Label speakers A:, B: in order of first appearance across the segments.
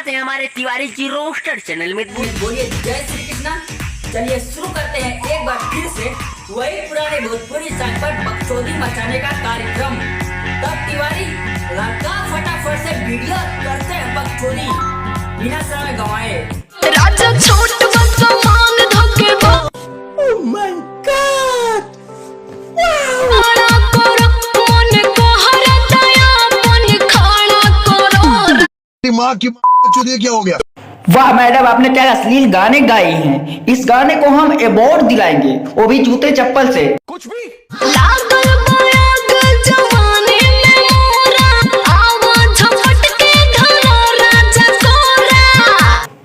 A: आते हैं हमारे तिवारी जी रोस्टर चैनल में।
B: बोलिए जय श्री कृष्णा। चलिए शुरू करते हैं एक बार फिर से वही पुराने भोजपुरी सॉन्ग पर बकचोदी मचाने का कार्यक्रम। तब तिवारी लड़का फटाफट से वीडियो करते हैं बकचोदी बिना समय गवाए।
C: राजा छोट बच्चा मान धोके बा
B: ओह माय गॉड
C: बड़ा करो मन को हर दया मन खाना करो।
D: माँ की चुदिए क्या हो गया?
E: वाह मैडम, आपने क्या अश्लील गाने गाए हैं। इस गाने को हम अवार्ड दिलाएंगे, वो भी जूते चप्पल से।
D: कुछ भी
C: लागल बयाग जवानी में मोरा आवाज झपट के धरो राजा कोरा।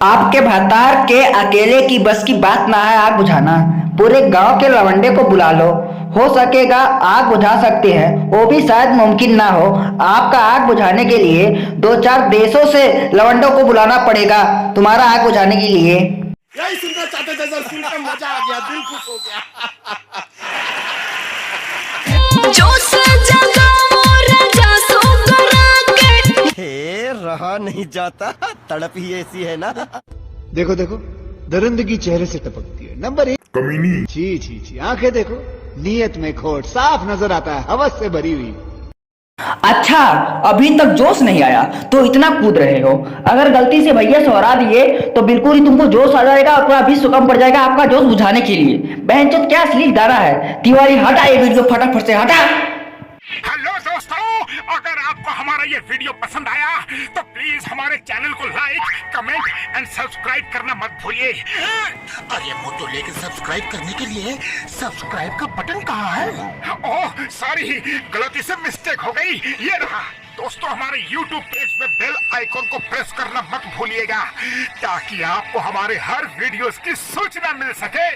E: आपके भतार के अकेले की बस की बात ना है आग बुझाना। पूरे गांव के लवंडे को बुला लो, हो सकेगा आग बुझा सकते हैं, वो भी शायद मुमकिन ना हो। आपका आग बुझाने के लिए 2-4 देशों से लवंडों को बुलाना पड़ेगा तुम्हारा आग बुझाने के लिए।
D: यही सुनना चाहते थे सर, सुनकर मजा आ गया, दिल खुश हो गया।
C: जोश जगाओ राजा सो करा के।
F: हे रहा नहीं जाता, तड़प ही ऐसी है ना।
G: देखो देखो, दरिंदगी चेहरे से टपकती है। नंबर 1 कमीनी। छी छी छी, आंखें देखो, नीयत में खोट साफ नजर आता है, हवस से भरी हुई।
E: अच्छा, अभी तक जोश नहीं आया तो इतना कूद रहे हो। अगर गलती से भैया से हरा दिए तो बिल्कुल ही तुमको जोश आ जाएगा और पूरा विश्व कम पड़ जाएगा आपका जोश बुझाने के लिए। बहनचोद क्या अश्लील गाना है। तिवारी हटा ये वीडियो फटाफट से, हटा।
H: हेलो दोस्तों, अगर आपको हमारा ये वीडियो पसंद आया तो प्लीज हमारे चैनल को लाइक, कमेंट एंड सब्सक्राइब करना मत भूलिए।
D: अरे मोटो, लेकिन सब्सक्राइब करने के लिए सब्सक्राइब का बटन कहाँ है?
H: ओह सॉरी, गलती से मिस्टेक हो गई, ये रहा। दोस्तों हमारे YouTube पेज पे बेल आइकॉन को प्रेस करना मत भूलिएगा ताकि आपको हमारे हर वीडियोस की सूचना मिल सके।